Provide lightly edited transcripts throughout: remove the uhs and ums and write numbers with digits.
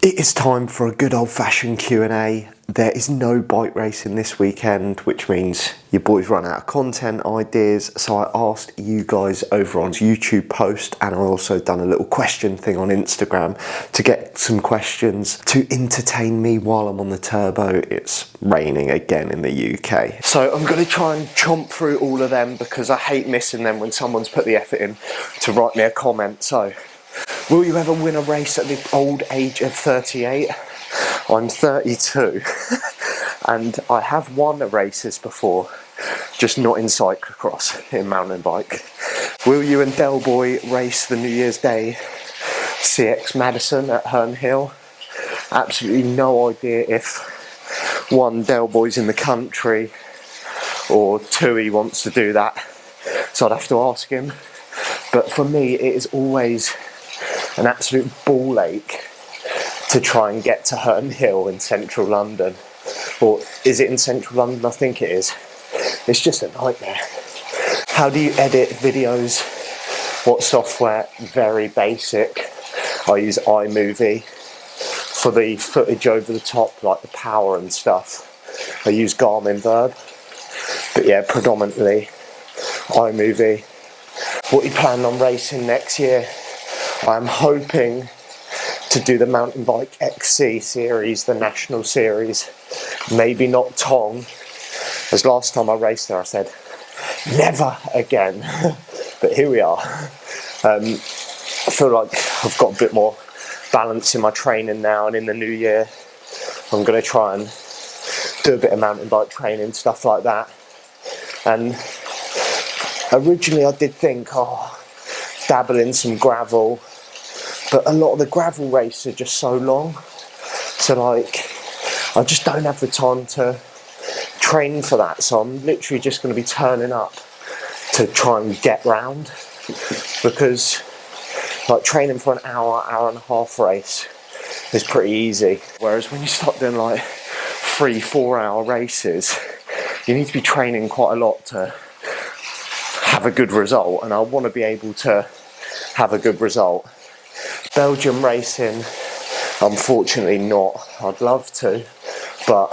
It is time for a good old-fashioned Q&A. There is no bike racing this weekend, which means your boys run out of content ideas. So I asked you guys over on YouTube post, and I also done a little question thing on Instagram to get some questions to entertain me while I'm on the turbo. It's raining again in the UK. So I'm going to try and chomp through all of them because I hate missing them when someone's put the effort in to write me a comment. So, will you ever win a race at the old age of 38? I'm 32 and I have won races before, just not in cyclocross, in mountain bike. Will you and Del Boy race the New Year's Day CX Madison at Herne Hill? Absolutely no idea if one, Del Boy's in the country, or two, he wants to do that. So I'd have to ask him. But for me, it is always an absolute ball ache to try and get to Herne Hill in central London. Or is it in central London? I think it is. It's just a nightmare. How do you edit videos? What software? Very basic. I use iMovie. For the footage over the top, like the power and stuff, I use Garmin Verb. But yeah, predominantly iMovie. What are you planning on racing next year? I'm hoping to do the mountain bike XC series, the national series. Maybe not Tong, as last time I raced there I said, never again. But here we are. I feel like I've got a bit more balance in my training now, and in the new year I'm going to try and do a bit of mountain bike training, stuff like that. And originally I did think, dabble in some gravel, but a lot of the gravel races are just so long, so like I just don't have the time to train for that. So I'm literally just going to be turning up to try and get round, because like training for an hour and a half race is pretty easy, whereas when you start doing like 3-4 hour races, you need to be training quite a lot to have a good result, and I want to be able to have a good result. Belgium racing, unfortunately not. I'd love to, but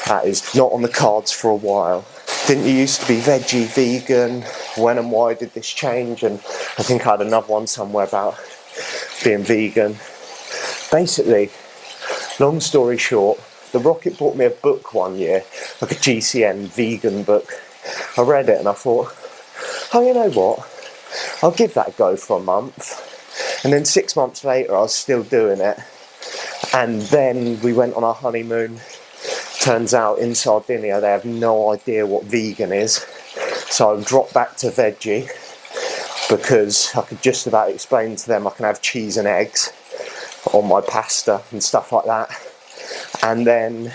that is not on the cards for a while. Didn't you used to be veggie, vegan? When and why did this change? And I think I had another one somewhere about being vegan. Basically, long story short, the Rocket bought me a book one year, like a GCN vegan book. I read it and I thought, oh, you know what? I'll give that a go for a month. And then 6 months later, I was still doing it. And then we went on our honeymoon. Turns out in Sardinia, they have no idea what vegan is. So I dropped back to veggie, because I could just about explain to them I can have cheese and eggs on my pasta and stuff like that. And then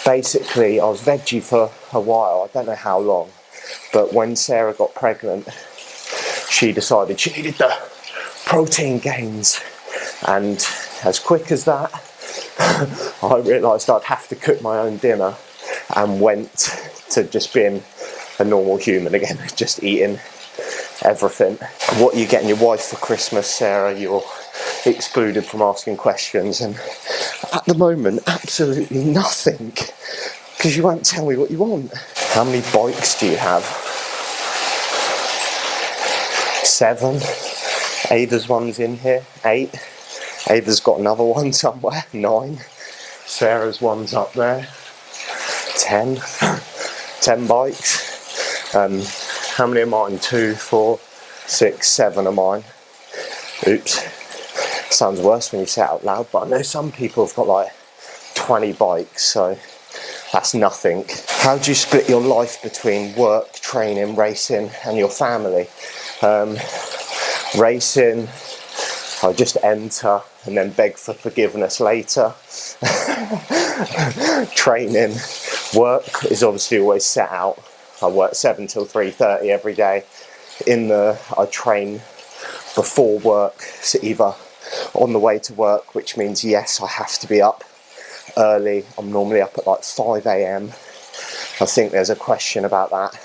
basically I was veggie for a while, I don't know how long, but when Sarah got pregnant, she decided she needed the protein gains, and as quick as that I realised I'd have to cook my own dinner, and went to just being a normal human again, just eating everything. What are you getting your wife for Christmas, Sarah? You're excluded from asking questions, and at the moment absolutely nothing, because you won't tell me what you want. How many bikes do you have? 7. Ava's one's in here. 8. Ava's got another one somewhere. 9. Sarah's one's up there. 10. 10 bikes. How many are mine? 2, 4, 6, 7 are mine. Oops. Sounds worse when you say it out loud, but I know some people have got like 20 bikes, so that's nothing. How do you split your life between work, training, racing and your family? Racing, I just enter and then beg for forgiveness later. Training, work is obviously always set out. I work 7 till 3:30 every day. I train before work, so either on the way to work, which means yes, I have to be up early. I'm normally up at like 5 a.m. I think there's a question about that.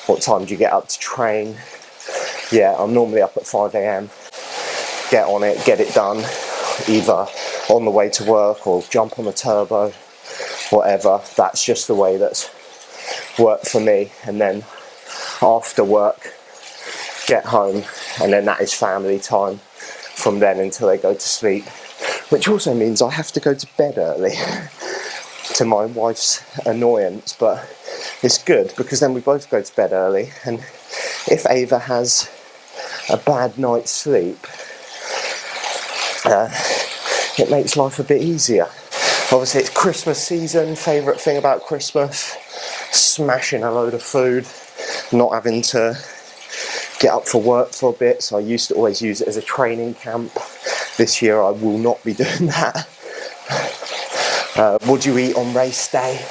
What time do you get up to train? Yeah, I'm normally up at 5 a.m. Get on it, get it done. either on the way to work or jump on the turbo, whatever. That's just the way that's worked for me. And then after work, get home, and then that is family time from then until they go to sleep, which also means I have to go to bed early to my wife's annoyance, but it's good because then we both go to bed early, and if Ava has a bad night's sleep, it makes life a bit easier. Obviously it's Christmas season. Favourite thing about Christmas, smashing a load of food, not having to get up for work for a bit. So I used to always use it as a training camp. This year I will not be doing that. What do you eat on race day?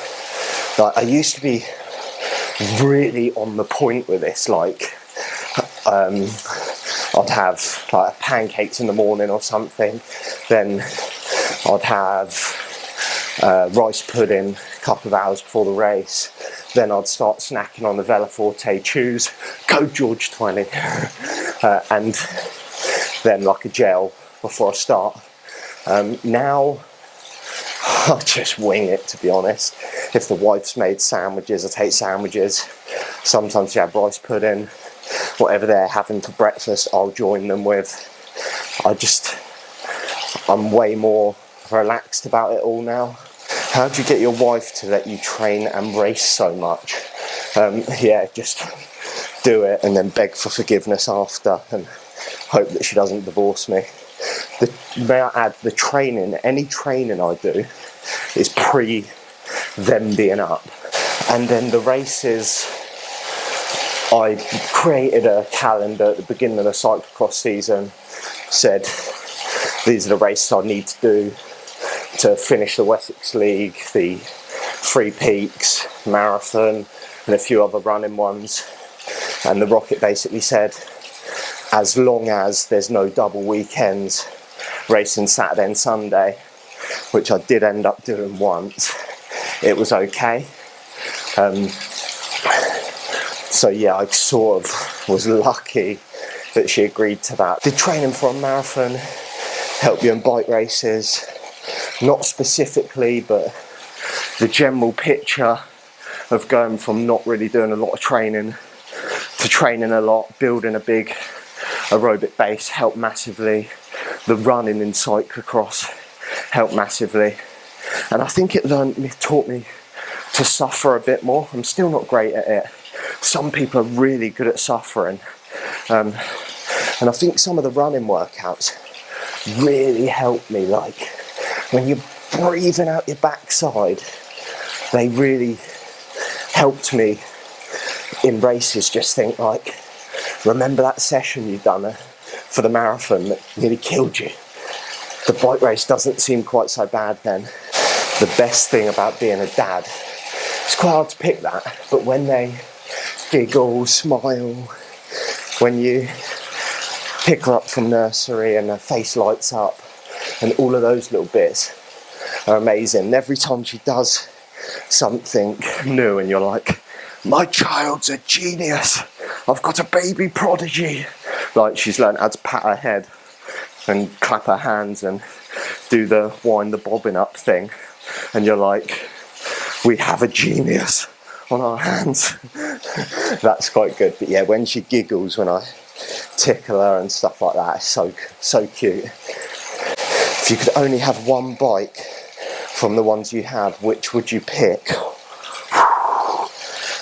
Like, I used to be really on the point with this, like I'd have like pancakes in the morning or something, then I'd have rice pudding a couple of hours before the race, then I'd start snacking on the Vela Forte chews, go George Twining, and then like a gel before I start. Now I just wing it, to be honest. If the wife's made sandwiches, I take sandwiches. Sometimes you have rice pudding, whatever they're having for breakfast, I'll join them with. I'm way more relaxed about it all now. How do you get your wife to let you train and race so much? Yeah, just do it and then beg for forgiveness after and hope that she doesn't divorce me. May I add, the training, any training I do is pre them being up. And then the races, I created a calendar at the beginning of the cyclocross season, said these are the races I need to do to finish the Wessex League, the Three Peaks, Marathon, and a few other running ones. And the Rocket basically said, as long as there's no double weekends, racing Saturday and Sunday, which I did end up doing once, it was okay. So yeah, I sort of was lucky that she agreed to that. Did training for a marathon help you in bike races? Not specifically, but the general picture of going from not really doing a lot of training to training a lot, building a big aerobic base helped massively. The running in cyclocross helped massively. And I think it taught me to suffer a bit more. I'm still not great at it. Some people are really good at suffering. And I think some of the running workouts really helped me. Like, when you're breathing out your backside, they really helped me in races. Just think, like, remember that session you've done for the marathon that nearly killed you? The bike race doesn't seem quite so bad then. The best thing about being a dad, it's quite hard to pick that, but when they giggle, smile, when you pick her up from nursery and her face lights up, and all of those little bits are amazing. And every time she does something new and you're like, my child's a genius, I've got a baby prodigy. Like, she's learned how to pat her head and clap her hands and do the wind the bobbin up thing, and you're like, we have a genius on our hands. That's quite good. But yeah, when she giggles when I tickle her and stuff like that, it's so cute. If you could only have one bike from the ones you have, which would you pick?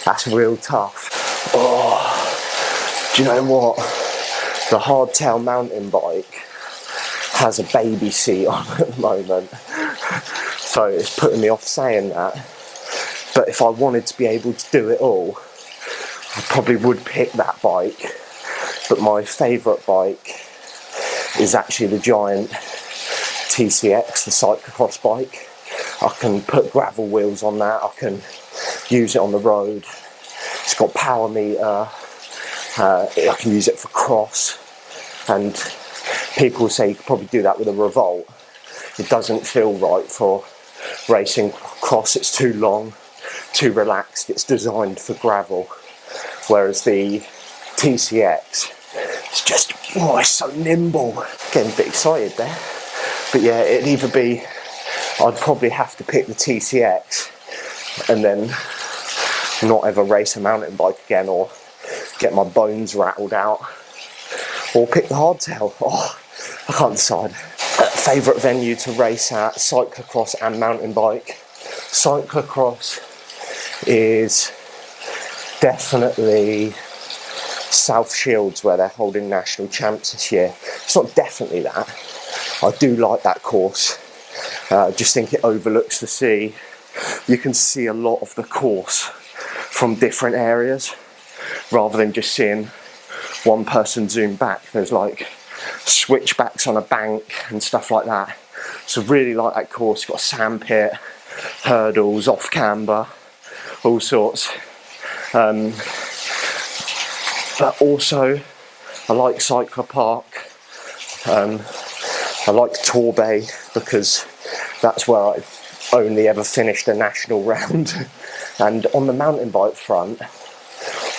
That's real tough. Oh, do you know what? The hardtail mountain bike has a baby seat on at the moment, so it's putting me off saying that. But if I wanted to be able to do it all, I probably would pick that bike. But my favourite bike is actually the giant TCX, the cyclocross bike. I can put gravel wheels on that, I can use it on the road. It's got power meter, I can use it for cross, and people say you could probably do that with a Revolt. It doesn't feel right for racing cross, it's too long, too relaxed, it's designed for gravel. Whereas the TCX, it's just, oh, it's so nimble. Getting a bit excited there. But yeah, it'd either be, I'd probably have to pick the TCX and then not ever race a mountain bike again, or get my bones rattled out, or pick the hardtail. Oh, I can't decide. Favourite venue to race at, cyclocross and mountain bike. Cyclocross is definitely South Shields, where they're holding national champs this year. It's not definitely that. I do like that course. Just think it overlooks the sea. You can see a lot of the course from different areas, rather than just seeing one person zoom back. There's like switchbacks on a bank and stuff like that. So really like that course. Got a sand pit, hurdles, off camber, all sorts. But also I like Cyclopark. I like Torbay because that's where I've only ever finished a national round. And on the mountain bike front,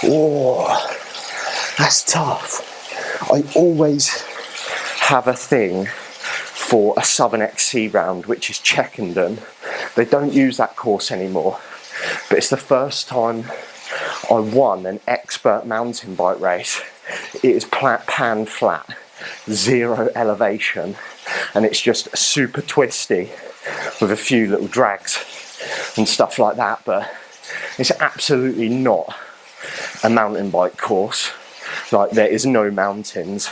oh, that's tough. I always have a thing for a Southern XC round, which is Checkenden. They don't use that course anymore, but it's the first time I won an expert mountain bike race. It is pan flat, zero elevation, and it's just super twisty with a few little drags and stuff like that, but it's absolutely not a mountain bike course. Like, there is no mountains,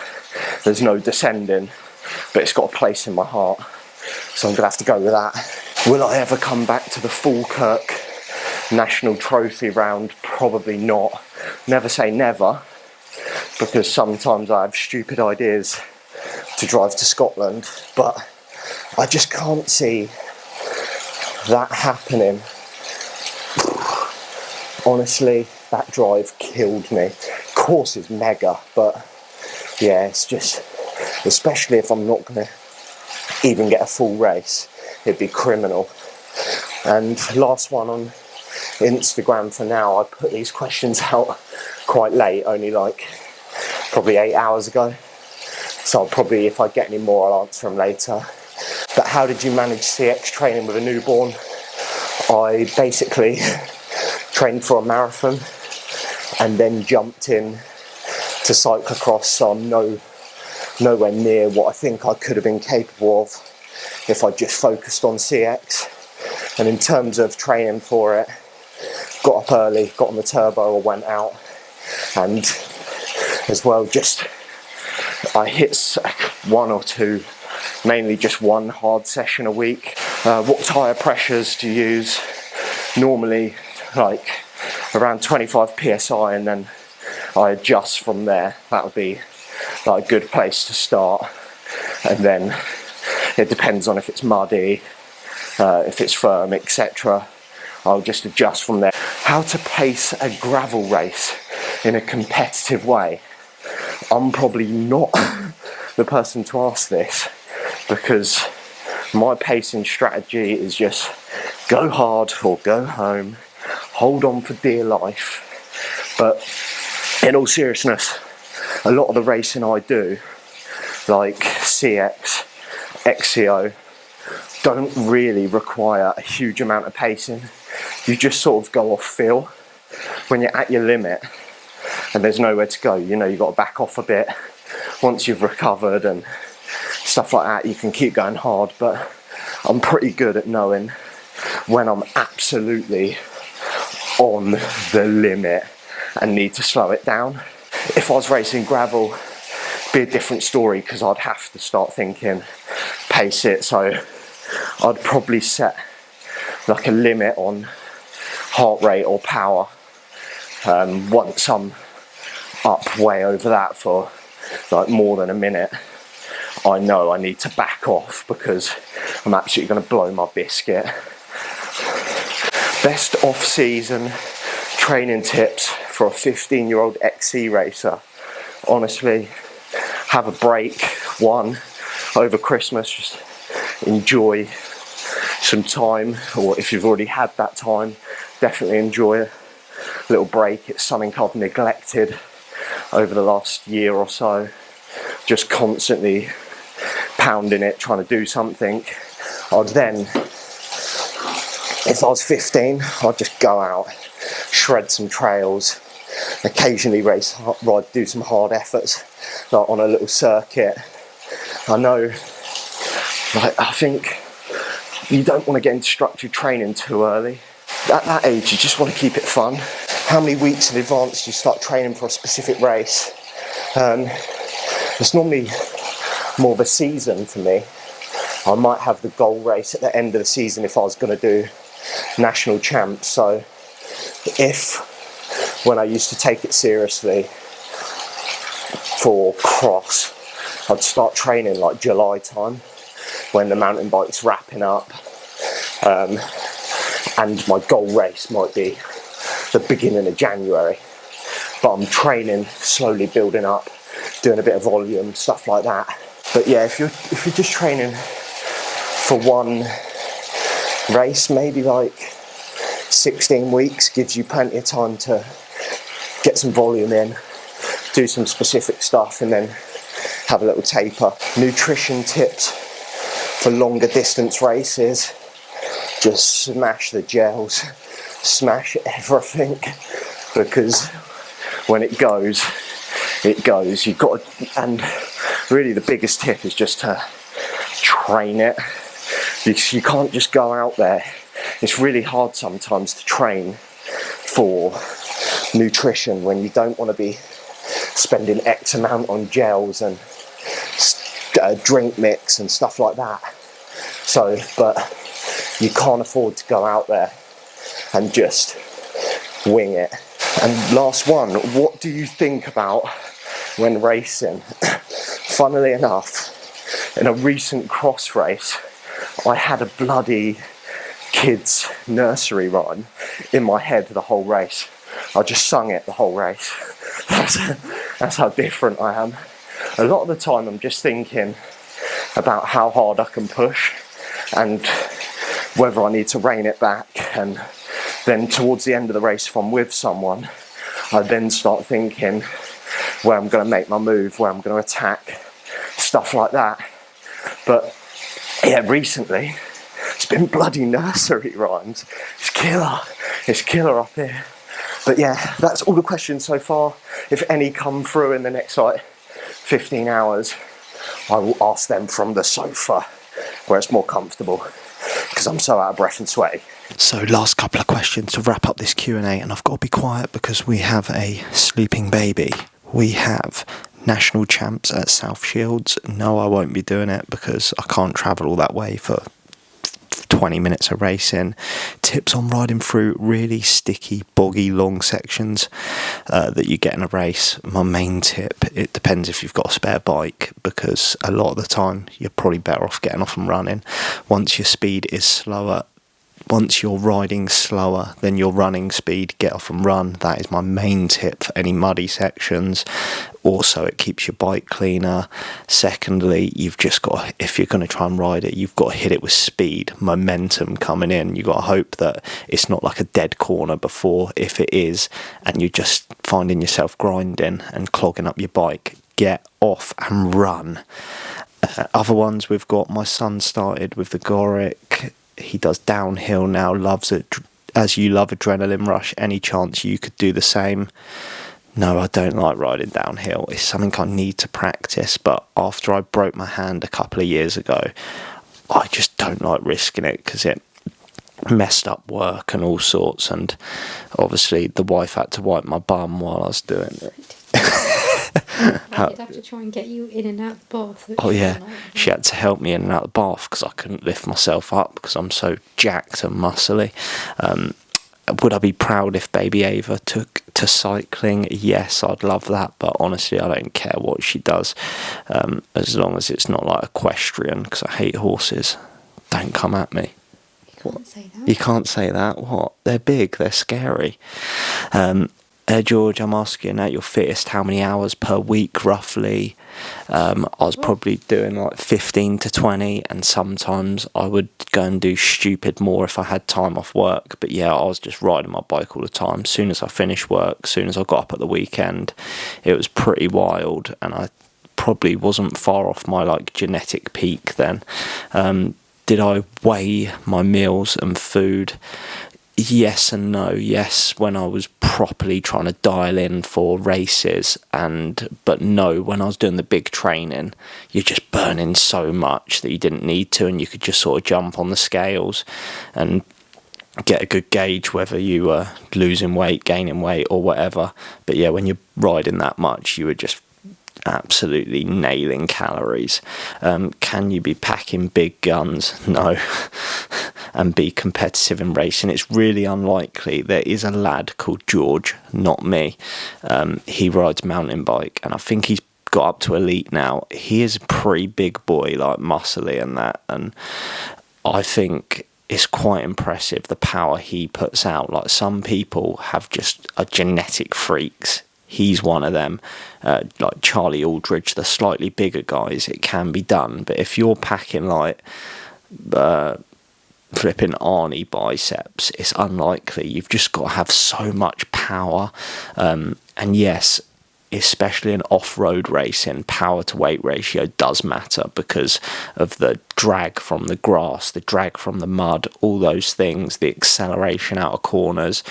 there's no descending, but it's got a place in my heart, so I'm gonna have to go with that. Will I ever come back to the Falkirk National Trophy round? Probably not. Never say never, because sometimes I have stupid ideas to drive to Scotland, but I just can't see that happening. Honestly, that drive killed me. Course is mega, but yeah, it's just, especially if I'm not gonna even get a full race, it'd be criminal. And last one on Instagram for now. I put these questions out quite late, only like probably 8 hours ago, so I'll probably, if I get any more, I'll answer them later. But how did you manage CX training with a newborn? I basically trained for a marathon and then jumped in to cyclocross, so I'm nowhere near what I think I could have been capable of if I just focused on CX. And in terms of training for it, got up early, got on the turbo, or went out, and as well, just I hit one or two, mainly just one hard session a week. What tyre pressures to use? Normally like around 25 psi, and then I adjust from there. That would be like a good place to start, and then it depends on if it's muddy, if it's firm, etc. I'll just adjust from there. How to pace a gravel race in a competitive way? I'm probably not the person to ask this, because my pacing strategy is just go hard or go home, hold on for dear life. But in all seriousness, a lot of the racing I do, like CX, XCO, don't really require a huge amount of pacing. You just sort of go off feel. When you're at your limit and there's nowhere to go, you know, you've got to back off a bit. Once you've recovered and stuff like that, you can keep going hard, but I'm pretty good at knowing when I'm absolutely on the limit and need to slow it down. If I was racing gravel, it'd be a different story, because I'd have to start thinking pace it, so I'd probably set like a limit on heart rate or power. Once I'm up way over that for like more than a minute, I know I need to back off, because I'm absolutely going to blow my biscuit. Best off-season training tips for a 15-year-old XC racer? Honestly, have a break, one, over Christmas, just enjoy some time, or if you've already had that time, definitely enjoy a little break. It's something I've neglected over the last year or so, just constantly pounding it, trying to do something. I'd then, if I was 15, I'd just go out, shred some trails, occasionally ride, do some hard efforts, like on a little circuit. I know, like, I think you don't want to get into structured training too early. At that age, you just want to keep it fun. How many weeks in advance do you start training for a specific race? It's normally more of a season for me. I might have the goal race at the end of the season if I was going to do national champs. So when I used to take it seriously for cross, I'd start training like July time when the mountain bike's wrapping up, and my goal race might be the beginning of January, but I'm training, slowly building up, doing a bit of volume, stuff like that. But yeah, if you're just training for one race, maybe like 16 weeks gives you plenty of time to get some volume in, do some specific stuff, and then have a little taper. Nutrition tips for longer distance races: just smash the gels, smash everything, because when it goes. You've got to, and really the biggest tip is just to train it. You can't just go out there. It's really hard sometimes to train for nutrition when you don't want to be spending X amount on gels and drink mix and stuff like that. So, but you can't afford to go out there and just wing it. And last one, what do you think about when racing? Funnily enough, in a recent cross race, I had a bloody kids' nursery rhyme in my head the whole race. I just sung it the whole race. That's how different I am. A lot of the time I'm just thinking about how hard I can push and whether I need to rein it back. And then towards the end of the race, if I'm with someone, I then start thinking where I'm going to make my move, where I'm going to attack, stuff like that. But yeah, recently it's been bloody nursery rhymes. It's killer up here. But yeah, that's all the questions so far. If any come through in the next like 15 hours, I will ask them from the sofa where it's more comfortable, because I'm so out of breath and sweaty. So last couple of questions to wrap up this Q&A, and I've got to be quiet because we have a sleeping baby. We have national champs at South Shields. No, I won't be doing it because I can't travel all that way for 20 minutes of racing. Tips on riding through really sticky, boggy, long sections that you get in a race. My main tip, it depends if you've got a spare bike, because a lot of the time you're probably better off getting off and running. Once your speed is slower, once you're riding slower than your running speed, get off and run. That is my main tip for any muddy sections. Also, it keeps your bike cleaner. Secondly, you've just got, if you're going to try and ride it, you've got to hit it with speed, momentum coming in. You've got to hope that it's not like a dead corner before. If it is, and you're just finding yourself grinding and clogging up your bike, get off and run. Other ones, we've got, my son started with the Goric. He does downhill now, loves it. As you love adrenaline rush, any chance you could do the same? No, I don't like riding downhill. It's something I need to practice, but after I broke my hand a couple of years ago, I just don't like risking it because it messed up work and all sorts, and obviously the wife had to wipe my bum while I was doing it. I did have to try and get you in and out of the bath. Oh yeah, she had to help me in and out of the bath because I couldn't lift myself up because I'm so jacked and muscly. Would I be proud if baby Ava took to cycling? Yes, I'd love that, but honestly I don't care what she does, as long as it's not like equestrian, because I hate horses. Don't come at me. You can't say that. You can't say that. What? They're big, they're scary. George, I'm asking, at your fittest, how many hours per week roughly? I was probably doing like 15 to 20, and sometimes I would go and do stupid more if I had time off work. But yeah, I was just riding my bike all the time. As soon as I finished work, as soon as I got up at the weekend, it was pretty wild, and I probably wasn't far off my like genetic peak then. Did I weigh my meals and food? Yes and no. Yes, when I was properly trying to dial in for races, but no, when I was doing the big training, you're just burning so much that you didn't need to, and you could just sort of jump on the scales and get a good gauge whether you were losing weight, gaining weight, or whatever. But yeah, when you're riding that much, you were just absolutely nailing calories. Can you be packing big guns? No. And be competitive in racing? It's really unlikely. There is a lad called George, not me. He rides mountain bike, and I think he's got up to elite now. He is a pretty big boy, like muscly and that, and I think it's quite impressive the power he puts out. Like, some people have just are genetic freaks. He's one of them. Like Charlie Aldridge, the slightly bigger guys, it can be done. But if you're packing like flipping Arnie biceps, it's unlikely. You've just got to have so much power. And yes, especially in off-road racing, power to weight ratio does matter because of the drag from the grass, the drag from the mud, all those things, the acceleration out of corners.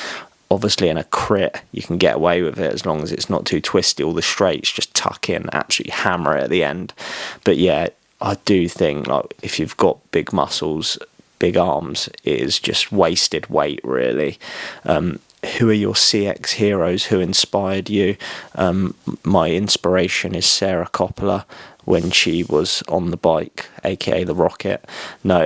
Obviously in a crit you can get away with it as long as it's not too twisty. All the straights just tuck in, absolutely hammer it at the end. But yeah, I do think like if you've got big muscles, big arms, it is just wasted weight really. Who are your CX heroes? Who inspired you? My inspiration is Sarah Coppola when she was on the bike, aka the Rocket. No,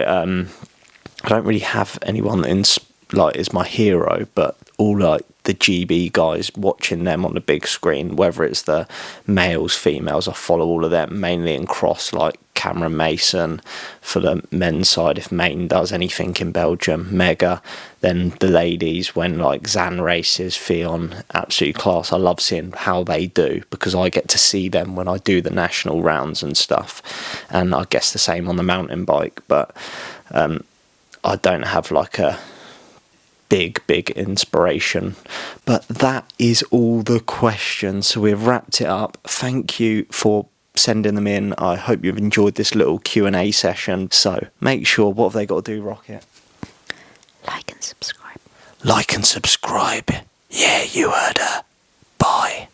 I don't really have anyone that is my hero, but all like the GB guys, watching them on the big screen, whether it's the males, females, I follow all of them, mainly in cross, like Cameron Mason for the men's side, if Maine does anything in Belgium, mega. Then the ladies, when like Zan races, Fionn, absolute class. I love seeing how they do because I get to see them when I do the national rounds and stuff, and I guess the same on the mountain bike. But I don't have like a big inspiration. But that is all the questions, so we've wrapped it up. Thank you for sending them in. I hope you've enjoyed this little Q&A session. So make sure, what have they got to do, Rocket? Like and subscribe. Like and subscribe. Yeah, you heard her. Bye.